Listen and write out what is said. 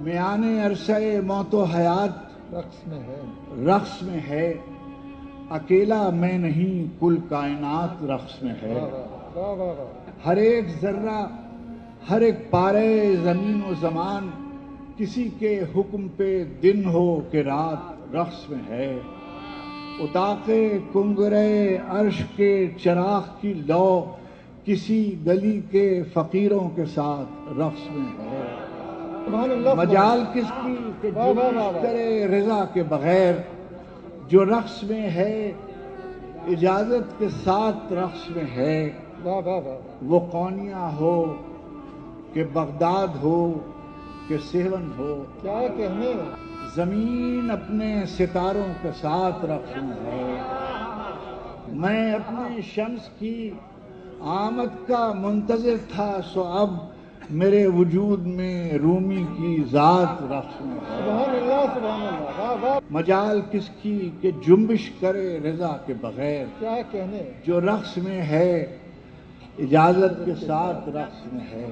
میانے عرصہ موت و حیات رقص میں ہے، اکیلا میں نہیں کل کائنات رقص میں ہے۔ ہر ایک ذرہ، ہر ایک پارے زمین و زمان، کسی کے حکم پہ دن ہو کہ رات رقص میں ہے۔ اتاق کنگرے عرش کے چراغ کی لو کسی گلی کے فقیروں کے ساتھ رقص میں ہے۔ مجال کس کی کہ جنبش کرے رضا کے بغیر، جو رقص میں ہے اجازت کے ساتھ رقص میں ہے۔ وہ قونیہ ہو کہ بغداد ہو کہ سیون ہو، کیا کہنے، زمین اپنے ستاروں کے ساتھ رقص میں ہے۔ میں اپنے شمس کی آمد کا منتظر تھا، سو اب میرے وجود میں رومی کی ذات رقص میں ہے۔ سبحان اللہ سبحان اللہ، واہ واہ، مجال کس کی کہ جنبش کرے رضا کے بغیر، کیا کہنے، جو رقص میں ہے اجازت کے ساتھ رقص میں ہے۔